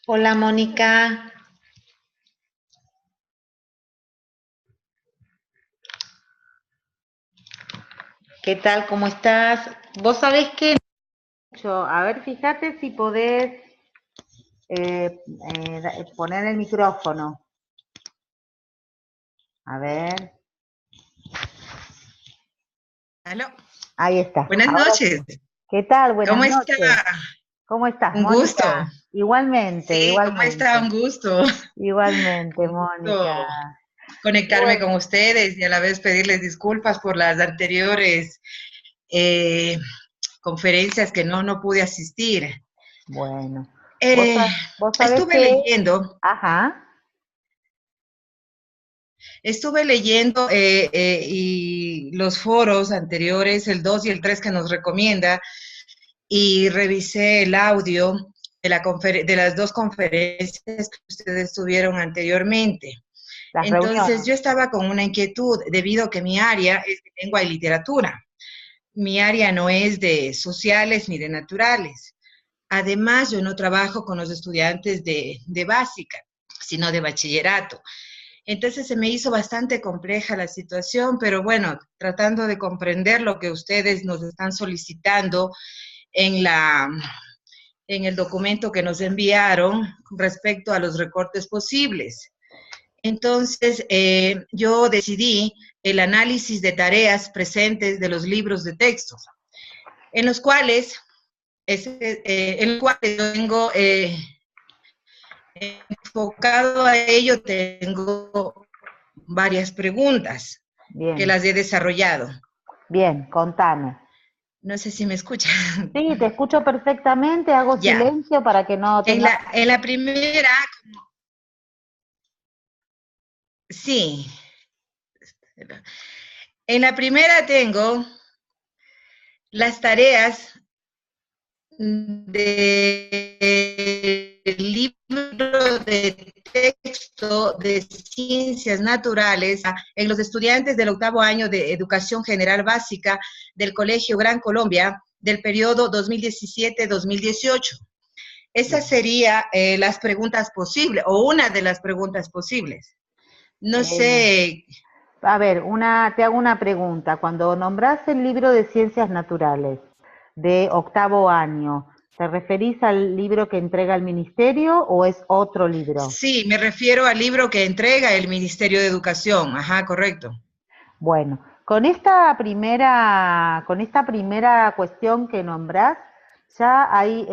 Hola Mónica, ¿qué tal? ¿Cómo estás? Vos sabés que... A ver, fíjate si podés poner el micrófono. A ver, Aló, ahí está. buenas Ahora noches. sí. ¿Qué tal? Buenas ¿Cómo está? noches. ¿Cómo estás, Un gusto. Mónica? Igualmente, Sí, ¿cómo está? igualmente. Un gusto. Igualmente, Un Mónica. gusto conectarme Bueno, con ustedes y a la vez pedirles disculpas por las anteriores eh, conferencias que no pude asistir. bueno. Vos, Eh, vos sabés estuve que... leyendo, Ajá, estuve leyendo y los foros anteriores, el 2 y el 3 que nos recomienda, y revisé el audio de las dos conferencias que ustedes tuvieron anteriormente. las Entonces, reuniones. yo estaba con una inquietud debido a que mi área es de lengua y literatura. Mi área no es de sociales ni de naturales. Además, yo no trabajo con los estudiantes de básica, sino de bachillerato. Entonces se me hizo bastante compleja la situación, pero bueno, tratando de comprender lo que ustedes nos están solicitando en en el documento que nos enviaron respecto a los recortes posibles. Entonces, yo decidí el análisis de tareas presentes de los libros de texto, en los cuales, yo tengo enfocado a ello, tengo varias preguntas que Bien, las he desarrollado. bien, contame. No sé si me escuchan. Sí, te escucho perfectamente, hago Ya. silencio para que no tengamos... En la primera, sí. En la primera tengo las tareas del libro de texto de ciencias naturales en los estudiantes del octavo año de educación general básica del Colegio Gran Colombia del periodo 2017-2018. Esas Bien. serían las preguntas posibles o una de las preguntas posibles. No Eh, sé. a ver, te hago una pregunta. Cuando nombras el libro de ciencias naturales de octavo año, ¿te referís al libro que entrega el ministerio o es otro libro? Sí, me refiero al libro que entrega el Ministerio de Educación. Ajá, correcto. Bueno, con esta primera cuestión que nombrás, ya hay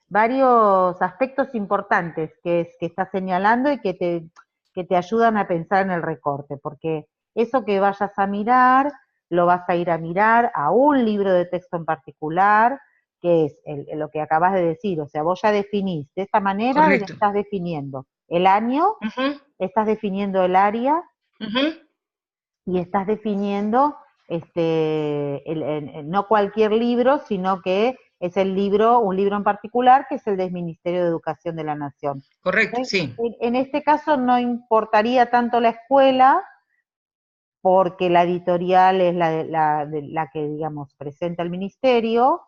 varios aspectos importantes que estás señalando y que te ayudan a pensar en el recorte, porque eso que vayas a mirar, lo vas a ir a mirar a un libro de texto en particular, que es lo que acabas de decir, o sea, vos ya definís, de esta manera Correcto. estás definiendo el año, Ujú, estás definiendo el área ujú. y estás definiendo no cualquier libro, sino que es un libro en particular, que es el del Ministerio de Educación de la Nación. Correcto, sí. En este caso no importaría tanto la escuela, porque la editorial es la que, digamos, presenta el ministerio,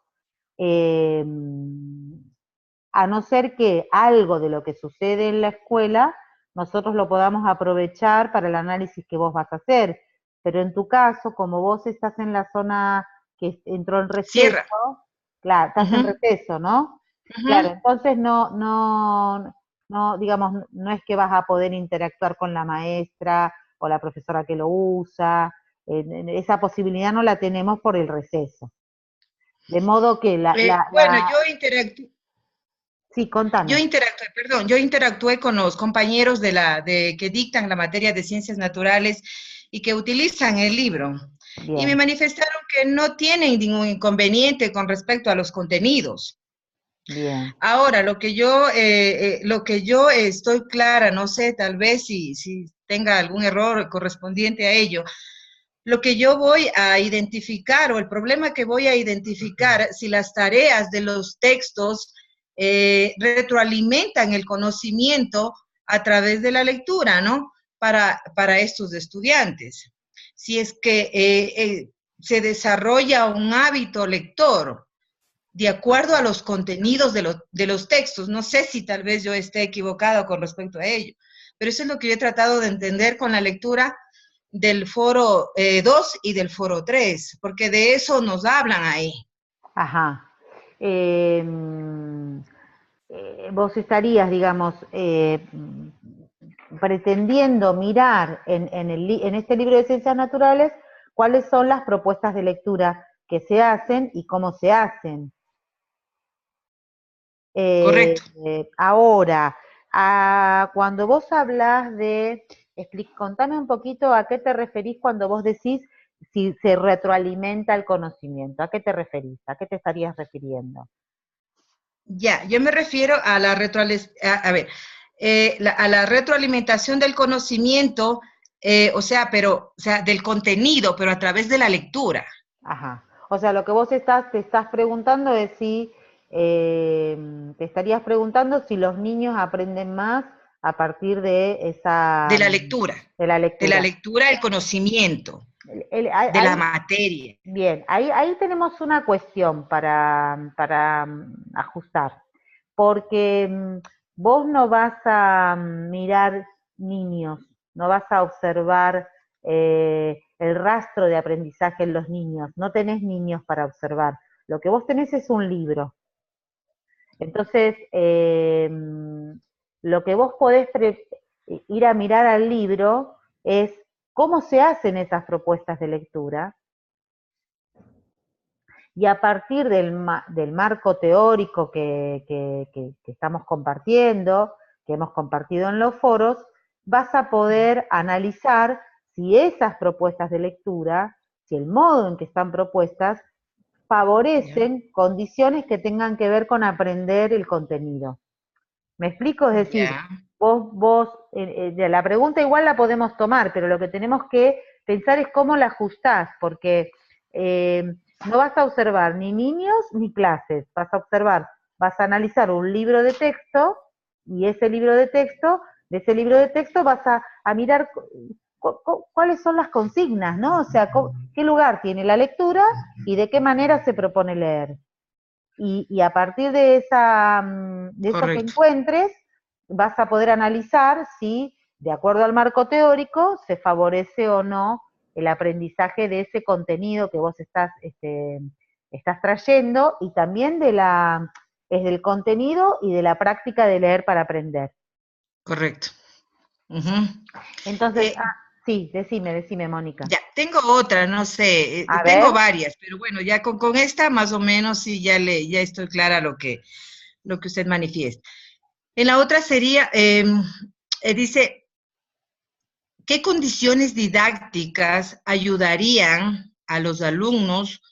eh, a no ser que algo de lo que sucede en la escuela nosotros lo podamos aprovechar para el análisis que vos vas a hacer. Pero en tu caso, como vos estás en la zona que entró en Cierra. receso, claro, estás en Ujú, receso, ¿no? Claro, ujú. entonces no, digamos, no es que vas a poder interactuar con la maestra o la profesora que lo usa, esa posibilidad no la tenemos por el receso. De modo que Bueno, sí, contame. yo interactué con los compañeros de que dictan la materia de ciencias naturales y que utilizan el libro. Y me Bien, manifestaron que no tienen ningún inconveniente con respecto a los contenidos. bien. Ahora, lo que yo estoy clara, no sé, tal vez si tenga algún error correspondiente a ello, lo que yo voy a identificar o el problema que voy a identificar si las tareas de los textos retroalimentan el conocimiento a través de la lectura, ¿no? Para estos estudiantes. Si es que se desarrolla un hábito lector, de acuerdo a los contenidos de los textos. No sé si tal vez yo esté equivocado con respecto a ello, pero eso es lo que yo he tratado de entender con la lectura del foro 2 y del foro 3, porque de eso nos hablan ahí. Ajá. Vos estarías, digamos, pretendiendo mirar en este libro de ciencias naturales cuáles son las propuestas de lectura que se hacen y cómo se hacen. Correcto. Ahora, cuando vos hablas de, contame un poquito a qué te referís cuando vos decís si se retroalimenta el conocimiento. ¿A qué te referís? ¿A qué te estarías refiriendo? Ya, yo me refiero a la a la retroalimentación del conocimiento, o sea, del contenido, pero a través de la lectura. Ajá. O sea, lo que vos te estás preguntando es si, te estarías preguntando si los niños aprenden más a partir de De esa, la lectura, de la lectura. el conocimiento, de la Ahí, materia. bien, ahí tenemos una cuestión para ajustar, porque vos no vas a mirar niños, no vas a observar el rastro de aprendizaje en los niños, no tenés niños para observar, lo que vos tenés es un libro. Entonces, lo que vos podés ir a mirar al libro es cómo se hacen esas propuestas de lectura, y a partir del marco teórico que estamos compartiendo, que hemos compartido en los foros, vas a poder analizar si esas propuestas de lectura, si el modo en que están propuestas, favorecen condiciones que tengan que ver con aprender el contenido. ¿Me explico? Es decir, Ya, la pregunta igual la podemos tomar, pero lo que tenemos que pensar es cómo la ajustás, porque no vas a observar ni niños ni clases, vas a analizar un libro de texto y de ese libro de texto vas a mirar cuáles son las consignas, ¿no? O sea, qué lugar tiene la lectura y de qué manera se propone leer. Y a partir de eso que correcto, encuentres, vas a poder analizar si, de acuerdo al marco teórico, se favorece o no el aprendizaje de ese contenido que vos estás trayendo, y también es del contenido y de la práctica de leer para aprender. correcto. Entonces, Eh, sí, decime, Mónica. ya, tengo otra, no sé, A tengo ver, varias, pero bueno, ya con esta más o menos sí ya estoy clara lo que usted manifiesta. En la otra sería, dice, ¿qué condiciones didácticas ayudarían a los alumnos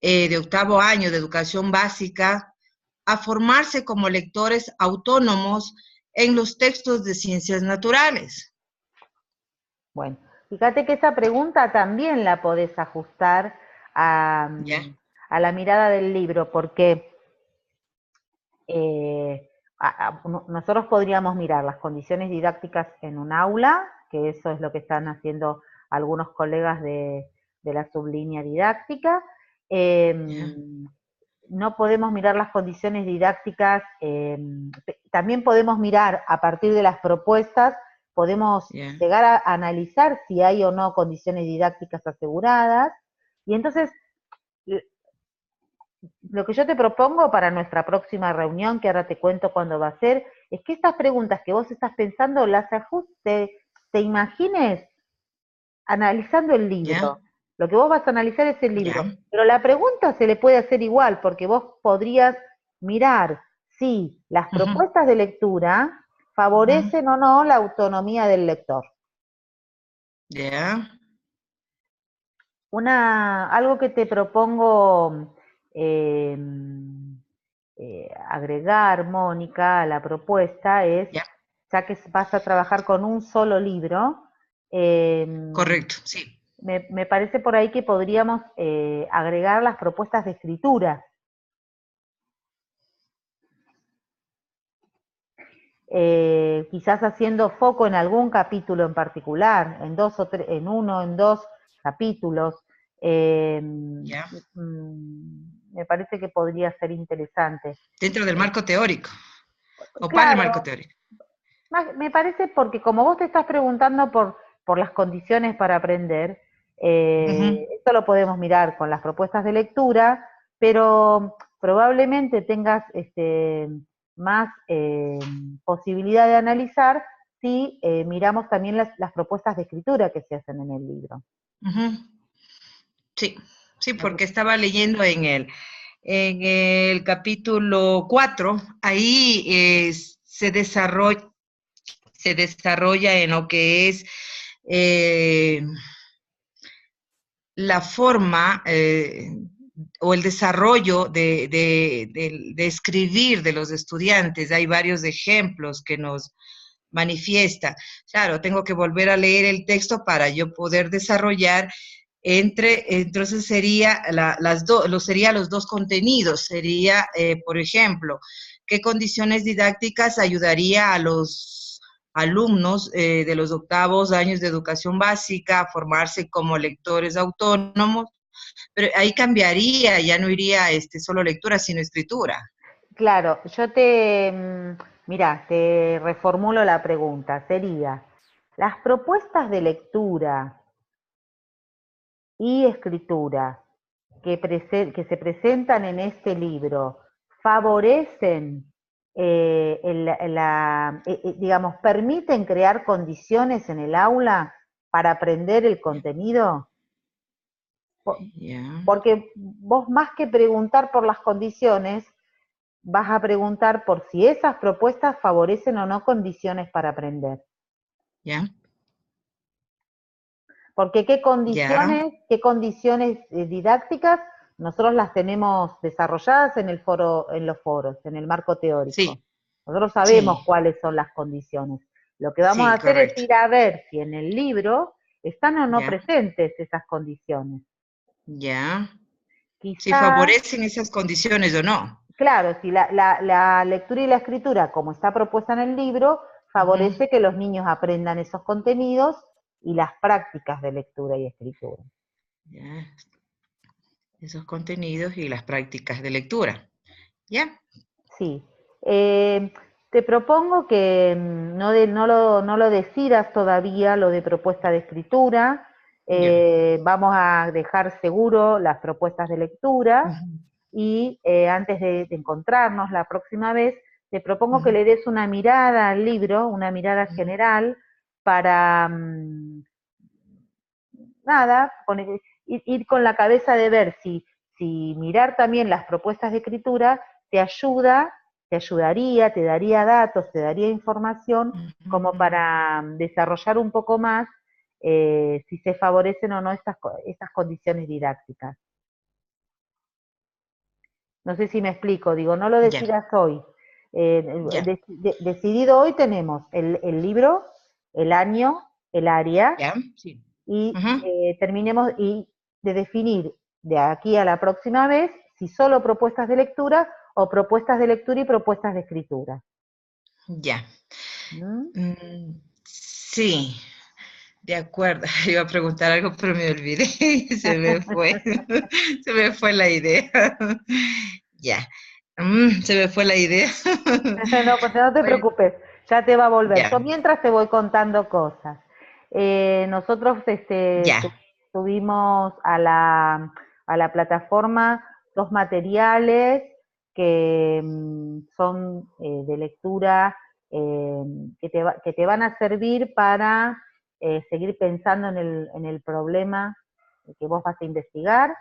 de octavo año de educación básica a formarse como lectores autónomos en los textos de ciencias naturales? bueno, fíjate que esa pregunta también la podés ajustar a, ¿Ya? a la mirada del libro, porque nosotros podríamos mirar las condiciones didácticas en un aula, que eso es lo que están haciendo algunos colegas de la sublínea didáctica. ¿Ya? No podemos mirar las condiciones didácticas, también podemos mirar a partir de las propuestas, podemos ¿Ya? llegar a analizar si hay o no condiciones didácticas aseguradas, y entonces lo que yo te propongo para nuestra próxima reunión, que ahora te cuento cuándo va a ser, es que estas preguntas que vos estás pensando las ajustes, te imagines analizando el ¿Ya? libro. Lo que vos vas a analizar es el ¿Ya? libro, pero la pregunta se le puede hacer igual, porque vos podrías mirar si las Ujú, propuestas de lectura ujú. favorecen o no la autonomía del lector. ¿Ya? Algo que te propongo eh, agregar, Mónica, a la propuesta es, ¿Ya? ya que vas a trabajar con un solo libro, eh, Correcto, sí. me parece por ahí que podríamos agregar las propuestas de escritura. Quizás haciendo foco en algún capítulo en particular, en dos o tres, en uno, en dos capítulos. Eh, ¿Ya? me parece que podría ser interesante. Dentro del marco teórico, o para el Claro, marco teórico. me parece porque como vos te estás preguntando por las condiciones para aprender, Ujú. esto lo podemos mirar con las propuestas de lectura, pero probablemente tengas más posibilidad de analizar si miramos también las propuestas de escritura que se hacen en el libro. Ujú. Sí, sí, No sé. porque estaba leyendo en el capítulo 4, ahí se desarrolla en lo que es eh, la forma o el desarrollo de escribir de los estudiantes. Hay varios ejemplos que nos manifiesta. Claro, tengo que volver a leer el texto para yo poder desarrollar entonces sería sería los dos contenidos, sería, por ejemplo, qué condiciones didácticas ayudaría a los alumnos de los octavos años de educación básica a formarse como lectores autónomos, pero ahí cambiaría, ya no iría solo lectura, sino escritura. Claro, mira, te reformulo la pregunta, sería, ¿las propuestas de lectura y escritura que se presentan en este libro favorecen, digamos, permiten crear condiciones en el aula para aprender el contenido? Ya, Porque vos más que preguntar por las condiciones, vas a preguntar por si esas propuestas favorecen o no condiciones para aprender. ya, Porque ya, qué condiciones didácticas nosotros las tenemos desarrolladas en el foro, en los foros, en el marco teórico. sí, Nosotros sabemos sí, cuáles son las condiciones. Lo que vamos a sí, hacer es correcto. ir a ver si en el libro están o no Ya, presentes esas condiciones. ya. Si Quizás, favorecen esas condiciones o no. claro, si la lectura y la escritura, como está propuesta en el libro, Ujú. favorece que los niños aprendan esos contenidos y las prácticas de lectura y escritura. Ya, esos contenidos y las prácticas de lectura. ¿Ya? Sí. Te propongo que no lo decidas todavía, lo de propuesta de escritura. Ya. Vamos a dejar seguro las propuestas de lectura Ujú, y antes de encontrarnos la próxima vez, te propongo que ujú, le des una mirada al libro, una mirada ujú. general para, nada, ir con la cabeza de ver si mirar también las propuestas de escritura te ayuda, te ayudaría, te daría datos, te daría información como Ujú. para desarrollar un poco más si se favorecen o no estas condiciones didácticas. No sé si me explico, digo, no lo Ya, decidas hoy. ya, Decidido hoy tenemos el libro, el año, el área, ya, sí. y Ujú. terminemos de definir de aquí a la próxima vez si solo propuestas de lectura o propuestas de lectura y propuestas de escritura. Ya. ¿Mm? Sí, de acuerdo. Iba a preguntar algo, pero me olvidé. Se me fue. Se me fue la idea. Ya. Se me fue la idea. No, pues no te Bueno, preocupes, ya te va a volver. ya, Yo mientras te voy contando cosas. Nosotros ya, subimos a la plataforma dos materiales que son de lectura que te van a servir para seguir pensando en el problema que vos vas a investigar,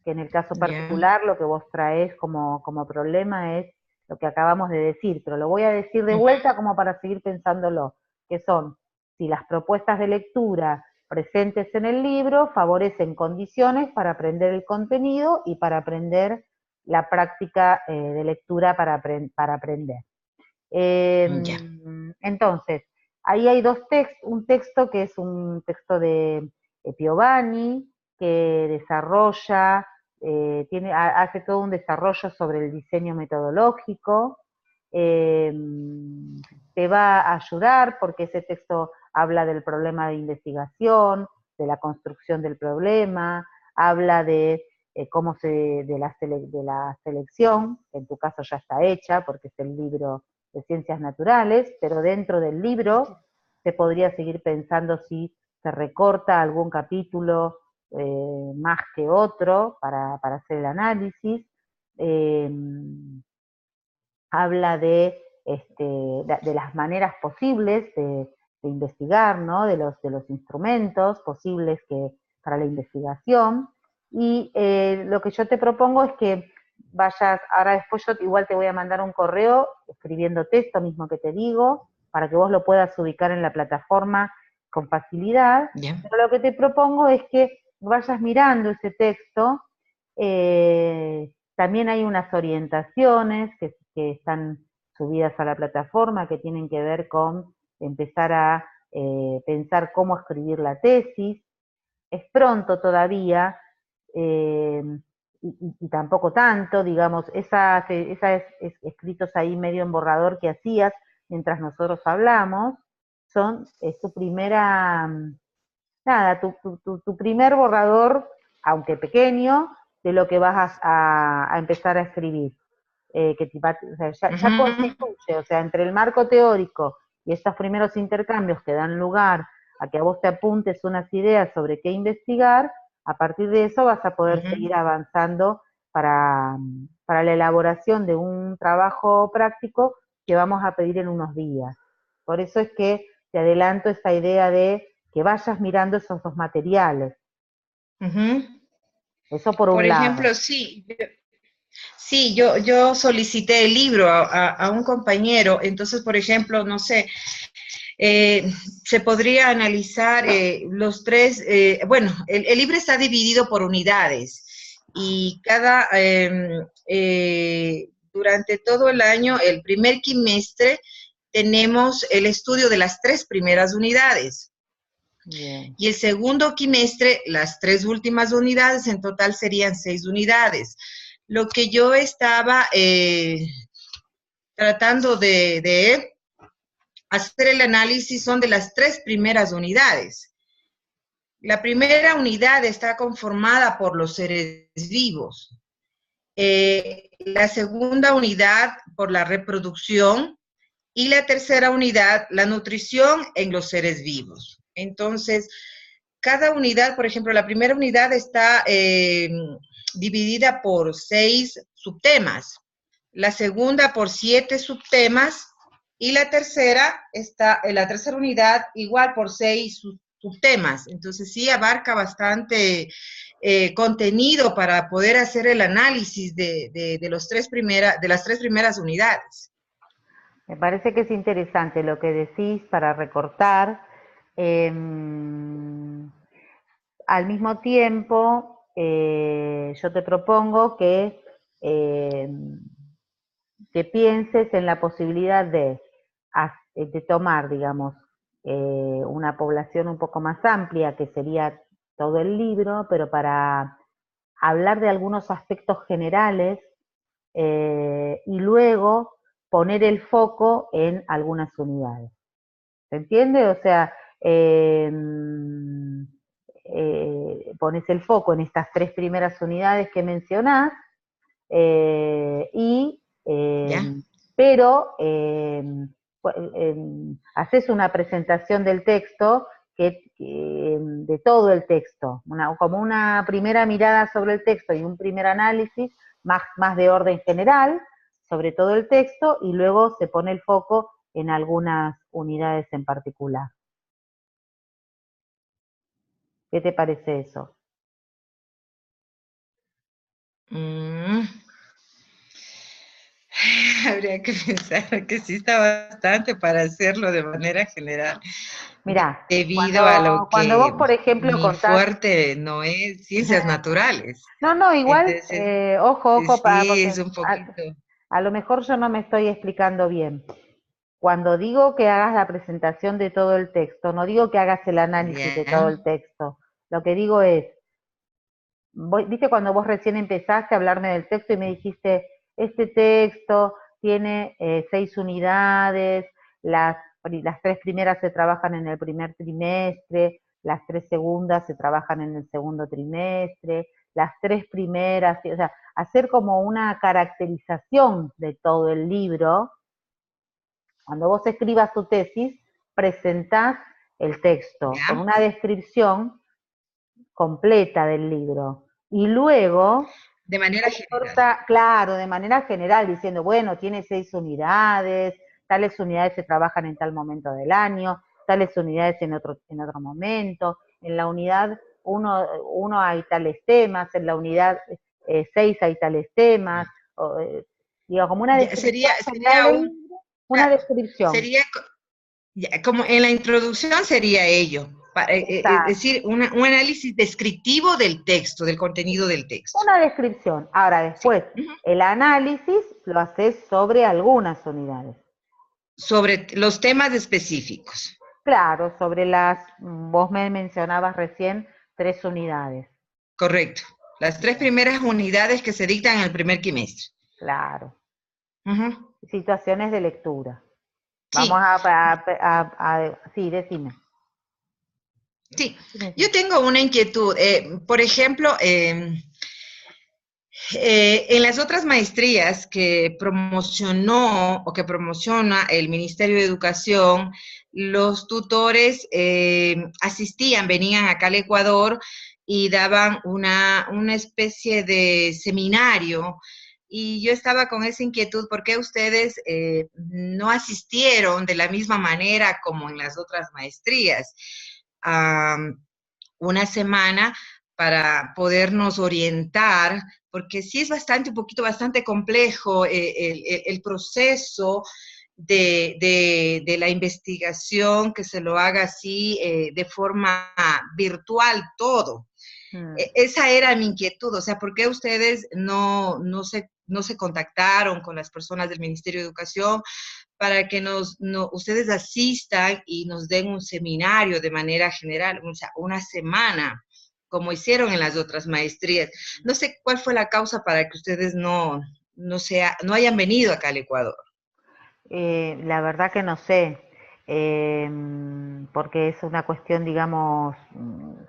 que en el caso ya. particular lo que vos traes como problema es lo que acabamos de decir, pero lo voy a decir de Ujú. vuelta como para seguir pensándolo, que son si las propuestas de lectura presentes en el libro favorecen condiciones para aprender el contenido y para aprender la práctica de lectura para aprender. Ya, Entonces, ahí hay dos textos, un texto que es un texto de Piovani, que desarrolla, hace todo un desarrollo sobre el diseño metodológico, eh, te va a ayudar porque ese texto habla del problema de investigación, de la construcción del problema, habla de de la selección, que en tu caso ya está hecha, porque es el libro de ciencias naturales, pero dentro del libro se podría seguir pensando si se recorta algún capítulo más que otro para hacer el análisis. Eh, Habla de las maneras posibles de investigar, ¿no? De los instrumentos posibles para la investigación. Y lo que yo te propongo es que vayas, ahora después yo igual te voy a mandar un correo escribiéndote esto mismo que te digo, para que vos lo puedas ubicar en la plataforma con facilidad. Ya. Pero lo que te propongo es que vayas mirando ese texto. También hay unas orientaciones que están subidas a la plataforma que tienen que ver con empezar a pensar cómo escribir la tesis. Es pronto todavía, eh, y tampoco tanto, digamos, esas escritos ahí medio en borrador que hacías mientras nosotros hablamos, es tu primera, nada, tu primer borrador, aunque pequeño, de lo que vas a empezar a escribir. O sea, ya constituye, o sea, entre el marco teórico y estos primeros intercambios que dan lugar a que a vos te apuntes unas ideas sobre qué investigar, a partir de eso vas a poder seguir avanzando para la elaboración de un trabajo práctico que vamos a pedir en unos días. Por eso es que te adelanto esta idea de que vayas mirando esos dos materiales. Eso por Por un lado. ejemplo, sí, yo solicité el libro a un compañero, entonces, por ejemplo, no sé, se podría analizar los tres, bueno, el libro está dividido por unidades y durante todo el año, el primer quimestre, tenemos el estudio de las tres primeras unidades. Bien. Y el segundo quimestre, las tres últimas unidades, en total serían 6 unidades. Lo que yo estaba tratando de hacer el análisis son de las tres primeras unidades. La primera unidad está conformada por los seres vivos. La segunda unidad por la reproducción y la tercera unidad, la nutrición en los seres vivos. Entonces, cada unidad, por ejemplo, la primera unidad está dividida por 6 subtemas, la segunda por 7 subtemas y la tercera unidad igual por 6 subtemas. Entonces sí abarca bastante contenido para poder hacer el análisis de las tres primeras unidades. Me parece que es interesante lo que decís para recortar. Al mismo tiempo, yo te propongo que pienses en la posibilidad de tomar, digamos, una población un poco más amplia, que sería todo el libro, pero para hablar de algunos aspectos generales y luego poner el foco en algunas unidades. ¿Se entiende? O sea, pones el foco en estas tres primeras unidades que mencionás, pero haces una presentación del texto de todo el texto, como una primera mirada sobre el texto y un primer análisis más de orden general sobre todo el texto, y luego se pone el foco en algunas unidades en particular. ¿Qué te parece eso? Habría que pensar que sí está bastante para hacerlo de manera general. Mirá, debido a lo cuando que vos, por ejemplo, mi contás... fuerte no es ciencias naturales. No, igual, Entonces, ojo, sí, porque es un poquito. a lo mejor yo no me estoy explicando bien. Cuando digo que hagas la presentación de todo el texto, no digo que hagas el análisis de todo el texto. Lo que digo es, viste cuando vos recién empezaste a hablarme del texto y me dijiste, este texto tiene 6 unidades, las 3 primeras se trabajan en el primer trimestre, las 3 segundas se trabajan en el segundo trimestre, las 3 primeras, o sea, hacer como una caracterización de todo el libro. Cuando vos escribas tu tesis, presentás el texto con ¿Ya? una descripción completa del libro. Y luego, De manera no general. importa, claro, de manera general, diciendo, bueno, tiene 6 unidades, tales unidades se trabajan en tal momento del año, tales unidades en otro momento, en la unidad uno hay tales temas, en la unidad 6 hay tales temas, digo, como una descripción general Sería del un, libro, una claro, descripción. sería ya, como en la introducción sería ello, es Exacto. decir, un análisis descriptivo del texto, del contenido del texto. Una descripción. Ahora, Sí. después, el análisis lo haces sobre algunas unidades. Sobre los temas específicos. Claro, sobre vos me mencionabas recién 3 unidades. Correcto. Las 3 primeras unidades que se dictan en el primer quimestre. Claro. Ujú. Situaciones de lectura. Vamos Sí, sí, decime. sí. Yo Decime. tengo una inquietud. Por ejemplo, en las otras maestrías que promocionó o que promociona el Ministerio de Educación, los tutores asistían, venían acá al Ecuador y daban una especie de seminario. Y yo estaba con esa inquietud, ¿por qué ustedes no asistieron de la misma manera como en las otras maestrías? Una semana para podernos orientar, porque sí es bastante, un poquito bastante complejo el proceso de la investigación, que se lo haga así de forma virtual todo. Mm. Esa era mi inquietud, o sea, ¿por qué ustedes no se contactaron con las personas del Ministerio de Educación para que ustedes asistan y nos den un seminario de manera general, o sea, una semana, como hicieron en las otras maestrías? No sé cuál fue la causa para que ustedes no hayan venido acá al Ecuador. La verdad que no sé, porque es una cuestión, digamos,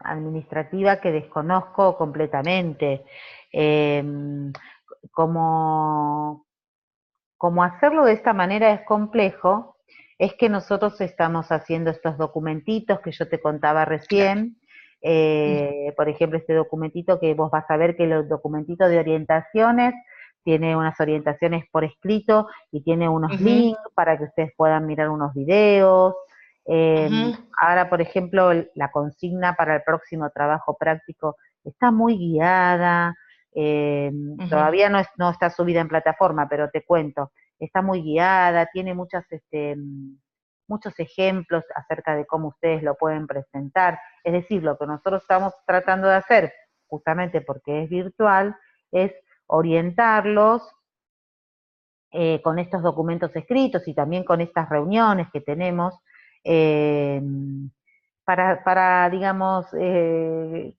administrativa que desconozco completamente. Em, como, como hacerlo de esta manera es complejo, es que nosotros estamos haciendo estos documentitos que yo te contaba Claro. recién. Por ejemplo, este documentito que vos vas a ver que los documentitos de orientaciones tiene unas orientaciones por escrito y tiene unos Ujú, links para que ustedes puedan mirar unos videos. Eh, ujú, Ahora, por ejemplo, la consigna para el próximo trabajo práctico está muy guiada. eh, ujú. Todavía no está subida en plataforma, pero te cuento, está muy guiada, tiene muchos ejemplos acerca de cómo ustedes lo pueden presentar. Es decir, lo que nosotros estamos tratando de hacer, justamente porque es virtual, es orientarlos con estos documentos escritos y también con estas reuniones que tenemos, eh, digamos,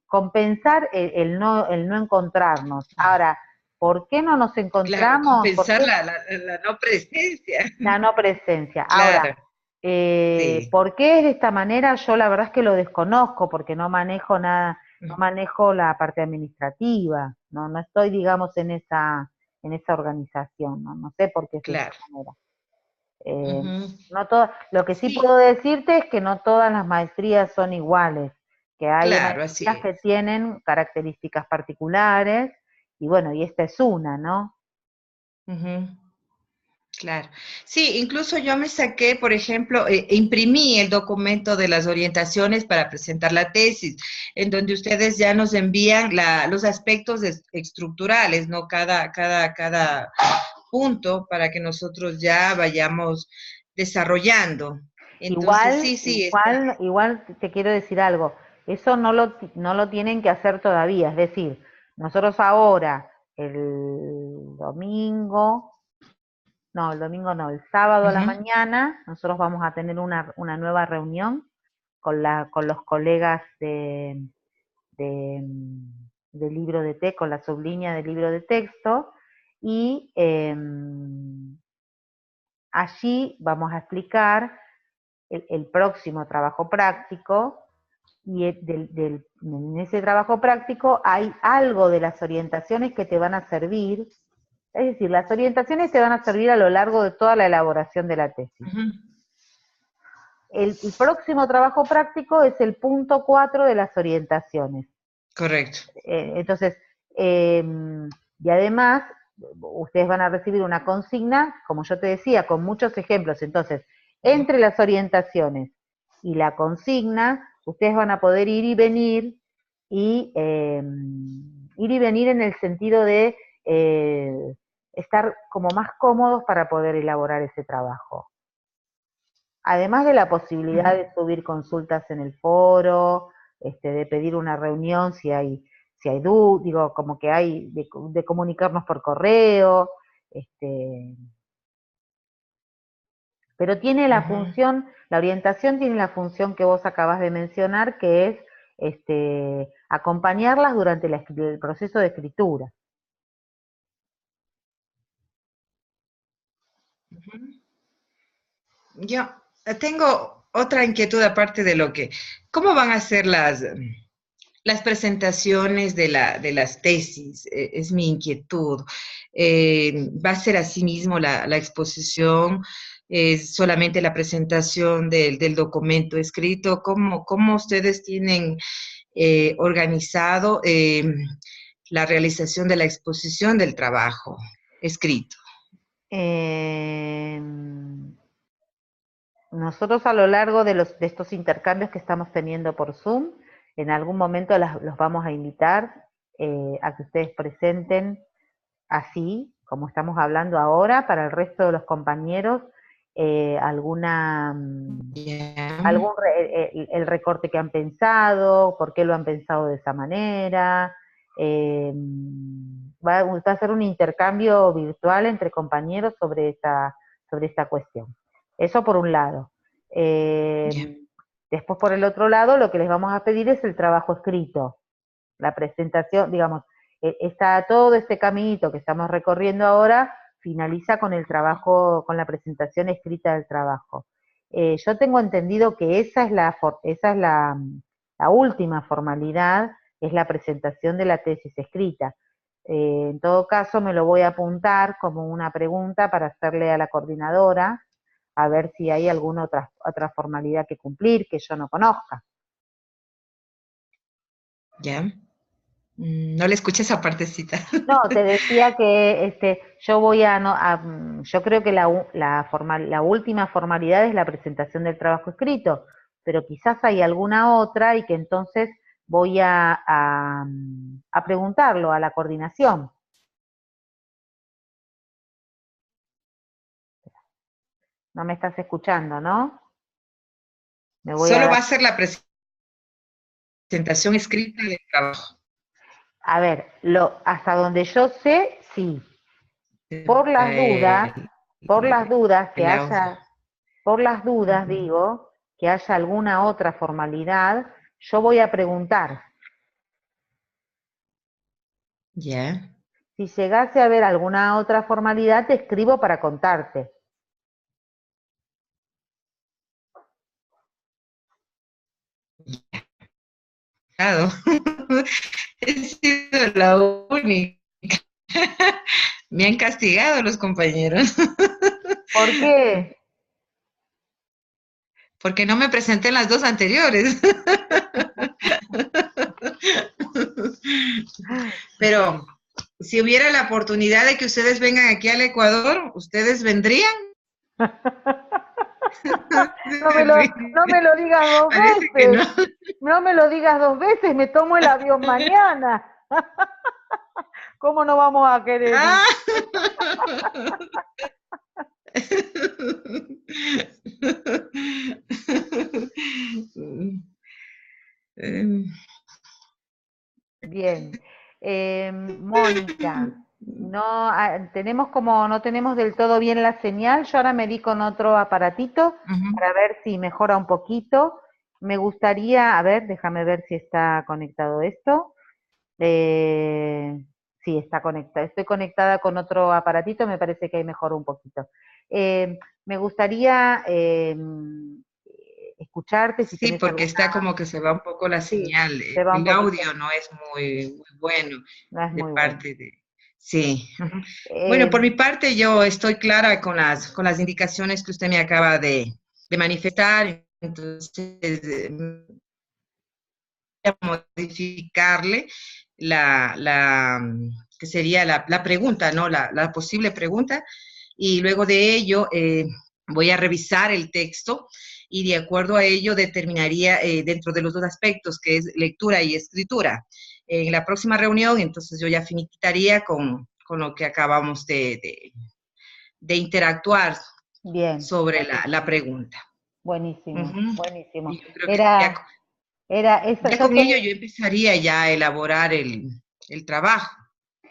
compensar el no encontrarnos. Ahora, ¿por qué no nos Claro, encontramos? ¿Por compensar qué la no presencia. la no presencia? Ahora, Claro, sí. ¿por qué es de esta manera? Yo la verdad es que lo desconozco porque no manejo nada, no manejo la parte administrativa, no estoy, digamos, en esa organización, no sé por qué es de esta Claro. manera. Eh, Ujú. no lo que sí Sí, puedo decirte es que no todas las maestrías son iguales, que hay claro, así maestrías que es. tienen características particulares, y bueno, y esta es una, ¿no? Ujú. Claro. Sí, incluso yo me saqué, por ejemplo, imprimí el documento de las orientaciones para presentar la tesis, en donde ustedes ya nos envían los aspectos estructurales, ¿no? Cada punto para que nosotros ya vayamos desarrollando. Entonces, Igual, sí, sí, está. igual te quiero decir algo, eso no lo tienen que hacer todavía, es decir, nosotros ahora, el sábado a la Ujú, mañana, nosotros vamos a tener una nueva reunión con los colegas de, del libro de texto, con la sublínea del libro de texto, y allí vamos a explicar el próximo trabajo práctico, y en ese trabajo práctico hay algo de las orientaciones que te van a servir, es decir, las orientaciones te van a servir a lo largo de toda la elaboración de la tesis. Ujú. El próximo trabajo práctico es el punto 4 de las orientaciones. Correcto. Entonces, y además, ustedes van a recibir una consigna, como yo te decía, con muchos ejemplos. Entonces, entre las orientaciones y la consigna, ustedes van a poder ir y venir, en el sentido de estar como más cómodos para poder elaborar ese trabajo. Además de la posibilidad de subir consultas en el foro, de pedir una reunión digo, como que hay, de comunicarnos por correo, pero tiene la función, la orientación tiene la función que vos acabas de mencionar, que es acompañarlas durante el proceso de escritura. Yo tengo otra inquietud aparte de ¿cómo van a ser las presentaciones de las tesis? Es mi inquietud. ¿Va a ser así mismo la exposición? ¿Es solamente la presentación del documento escrito? ¿Cómo ustedes tienen organizado la realización de la exposición del trabajo escrito? Nosotros a lo largo de estos intercambios que estamos teniendo por Zoom, en algún momento los vamos a invitar a que ustedes presenten así, como estamos hablando ahora, para el resto de los compañeros, el recorte que han pensado, por qué lo han pensado de esa manera. Va a ser un intercambio virtual entre compañeros sobre esta cuestión. Eso por un lado. Después, por el otro lado, lo que les vamos a pedir es el trabajo escrito, la presentación, digamos, todo este caminito que estamos recorriendo ahora finaliza con el trabajo, con la presentación escrita del trabajo. Yo tengo entendido que esa es la última formalidad, es la presentación de la tesis escrita. En todo caso, me lo voy a apuntar como una pregunta para hacerle a la coordinadora, a ver si hay alguna otra formalidad que cumplir que yo no conozca. Ya. No le escuché esa partecita. No, te decía que yo creo que la última formalidad es la presentación del trabajo escrito, pero quizás hay alguna otra y que entonces voy a preguntarlo a la coordinación. No me estás escuchando, ¿no? Solo va a ser la presentación escrita del trabajo. A ver, hasta donde yo sé, sí. Por las dudas digo, que haya alguna otra formalidad, yo voy a preguntar. Ya. Si llegase a haber alguna otra formalidad, te escribo para contarte. Claro. He sido la única. Me han castigado los compañeros. ¿Por qué? Porque no me presenté en las dos anteriores. Pero si hubiera la oportunidad de que ustedes vengan aquí al Ecuador, ¿ustedes vendrían? No me lo digas dos Parece que veces. no. No me lo digas dos veces, me tomo el avión mañana. ¿Cómo no vamos a querer ir? Ah. Bien. Mónica, no tenemos del todo bien la señal. Yo ahora me di con otro aparatito para ver si mejora un poquito. Me gustaría, a ver, déjame ver si está conectado esto. Sí, está conectada. Estoy conectada con otro aparatito, me parece que ahí mejoró un poquito. Me gustaría escucharte si Sí, tenés porque alguna... está como que se va un poco la Sí, señal. se va un El poquito, audio no es muy bueno no es de muy bueno. parte de... Sí. Ujú. Bueno, por Eh, mi parte yo estoy clara con las indicaciones que usted me acaba de manifestar. Entonces, voy a modificarle que sería la pregunta, ¿no? La posible pregunta. Y luego de ello voy a revisar el texto y de acuerdo a ello determinaría dentro de los dos aspectos, que es lectura y escritura. En la próxima reunión, entonces yo ya finitaría con lo que acabamos de interactuar bien, sobre buenísimo, la pregunta. buenísimo, Ujú. buenísimo. Y yo creo que ya, Era eso, ya yo con te, ello yo empezaría ya a elaborar el trabajo.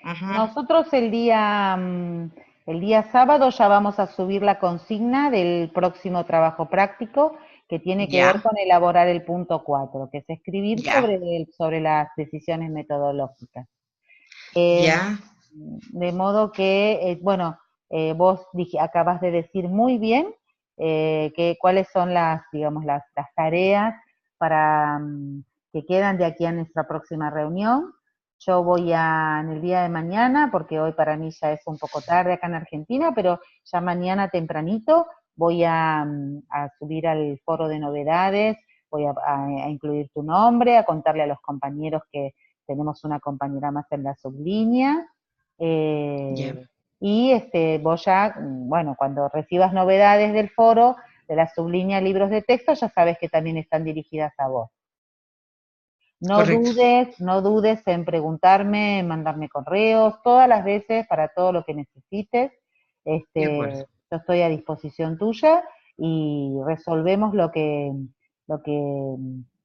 Ujú. nosotros el día sábado ya vamos a subir la consigna del próximo trabajo práctico que tiene que ver Ya, con elaborar el punto 4, que es escribir ya, sobre las decisiones metodológicas. Eh, ya, de modo que, bueno, vos acabas de decir muy bien cuáles son digamos, las tareas para que quedan de aquí a nuestra próxima reunión. Yo en el día de mañana, porque hoy para mí ya es un poco tarde acá en Argentina, pero ya mañana tempranito voy a subir al foro de novedades, voy a incluir tu nombre, a contarle a los compañeros que tenemos una compañera más en la sublínea, ya, y vos ya, bueno, cuando recibas novedades del foro, de la sublínea libros de texto, ya sabes que también están dirigidas a vos. correcto, No dudes en preguntarme, en mandarme correos, todas las veces, para todo lo que necesites. de acuerdo. Yo estoy a disposición tuya y resolvemos lo que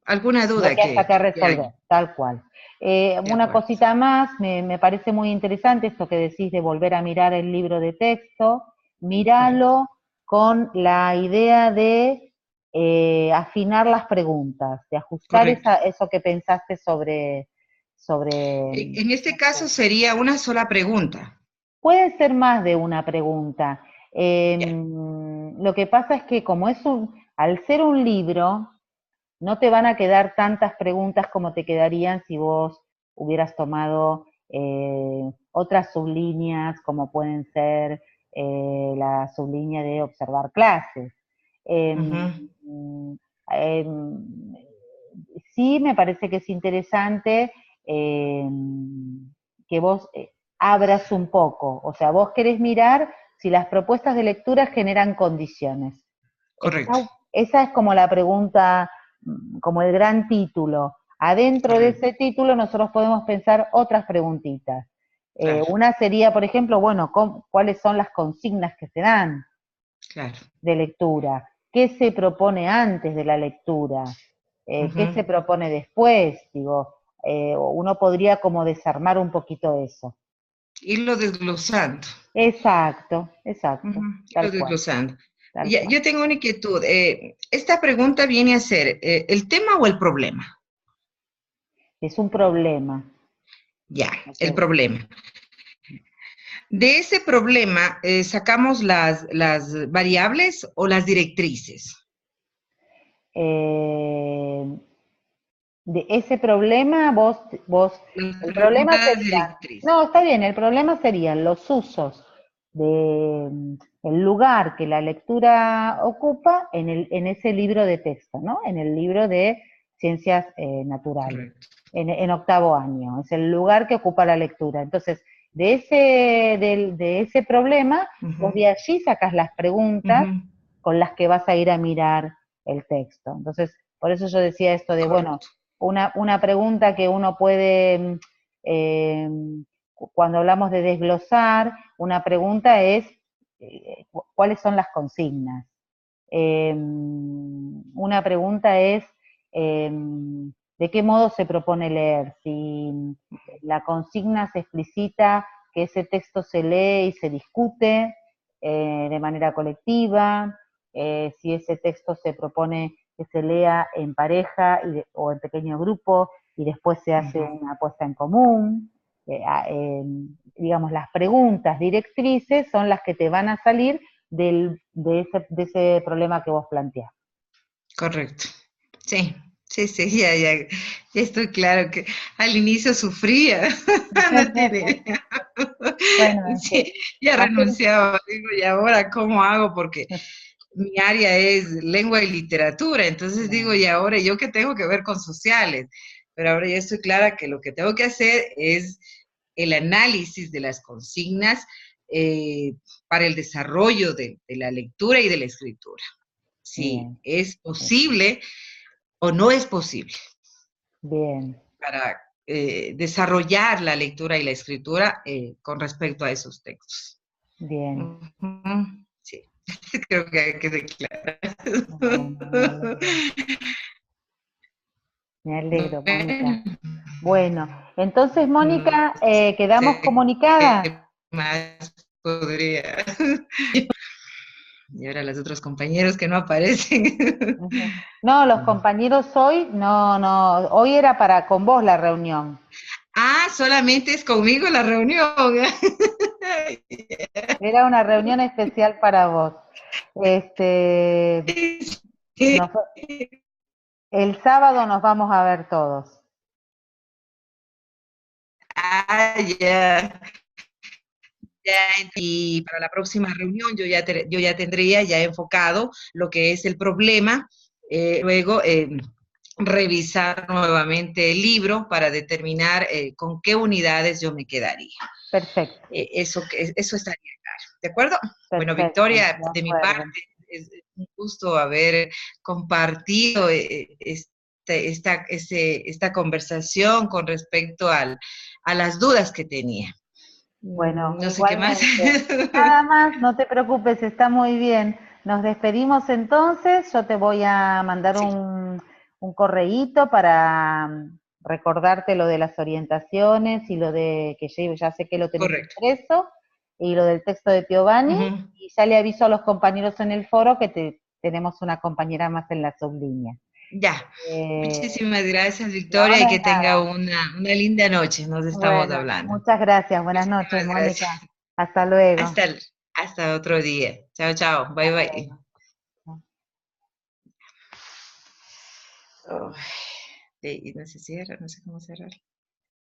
¿Alguna lo duda que haya que que haya? resolver, tal cual. De Una acuerdo, cosita más, me parece muy interesante esto que decís de volver a mirar el libro de texto, correcto. míralo con la idea de afinar las preguntas, de ajustar Correcto. eso que pensaste sobre... En este caso sería una sola pregunta. Puede ser más de una pregunta. Ya, Lo que pasa es que como al ser un libro, no te van a quedar tantas preguntas como te quedarían si vos hubieras tomado otras sublíneas, como pueden ser la sublínea de observar clases. ujú, Em, em, sí me parece que es interesante que vos abras un poco, o sea, vos querés mirar si las propuestas de lectura generan condiciones. correcto, Esa es como la pregunta, como el gran título. Adentro de correcto, ese título nosotros podemos pensar otras preguntitas. claro, Una sería, por ejemplo, bueno, ¿cuáles son las consignas que se dan claro. de lectura? ¿Qué se propone antes de la lectura? ¿Qué Ujú. se propone después? Digo, uno podría como desarmar un poquito eso. Irlo desglosando. Exacto, Ujú. exacto, Irlo tal cual, desglosando. tal cual. Yo tengo una inquietud. Esta pregunta viene a ser ¿el tema o el problema? Es un problema. Ya, Lo el que, problema. De ese problema sacamos las variables o las directrices. eh, de ese problema, Las el problema preguntas sería, directrices. no, está bien, el problema serían los usos de el lugar que la lectura ocupa en ese libro de texto, ¿no? En el libro de ciencias naturales, Correcto. en octavo año, es el lugar que ocupa la lectura. Entonces, de ese problema, vos Ujú, de allí sacas las preguntas ujú. con las que vas a ir a mirar el texto. Entonces, por eso yo decía esto de, bueno, Correcto. una pregunta que uno puede, eh, cuando hablamos de desglosar, una pregunta es, ¿cuáles son las consignas? Una pregunta es, ¿de qué modo se propone leer? Si la consigna se explicita que ese texto se lee y se discute de manera colectiva, si ese texto se propone que se lea en pareja o en pequeño grupo y después se hace Ujú. una puesta en común. Digamos, las preguntas directrices son las que te van a salir de ese problema que vos planteás. Correcto. Sí, sí, sí, ya estoy claro que al inicio sufría, no tiene, Bueno, sí, ya hacer- renunciaba, digo, ¿y ahora cómo hago? Porque mi área es lengua y literatura, entonces digo, ¿y ahora yo qué tengo que ver con sociales? Pero ahora ya estoy clara que lo que tengo que hacer es el análisis de las consignas eh, para el desarrollo de la lectura y de la escritura. Si bien, es bien, posible o no es posible bien, para desarrollar la lectura y la escritura con respecto a esos textos. bien. Ujú, sí, creo que hay que declarar. Bueno, me alegro, Mónica. Bueno, Bueno, entonces, no Mónica, quedamos sé comunicadas. qué más podría. Y ahora los otros compañeros que no aparecen. Ujú. No, los compañeros hoy, no, no, hoy era para con vos la reunión. Ah, solamente es conmigo la reunión. Era una reunión especial para vos. Este, nos- el sábado nos vamos a ver todos. Ah, ya. Ya, y para la próxima reunión yo ya tendría ya enfocado lo que es el problema, luego revisar nuevamente el libro para determinar con qué unidades yo me quedaría. Perfecto, Eso estaría claro, ¿de acuerdo? Bueno, perfecto, Victoria, de de mi parte, acuerdo. es un gusto haber compartido esta conversación con respecto a las dudas que tenía. Bueno, No sé qué más. igualmente. Nada más, no te preocupes, está muy bien. Nos despedimos entonces. Yo te voy a mandar Sí, un correíto para recordarte lo de las orientaciones y lo de que ya sé que lo tenés correcto. impreso y lo del texto de Piovani. Ujú. Y ya le aviso a los compañeros en el foro que tenemos una compañera más en la sublínea. Ya. Eh, Muchísimas gracias, no, Victoria, no y es que tenga nada. una linda noche. Nos estamos Bueno, hablando. muchas gracias. Buenas noches, Muchísimas Mónica. gracias. Hasta luego. Hasta, hasta otro día. Chao, chao. Bye, Hasta bye. luego. Oh, y no se cierra, no sé cómo cerrar.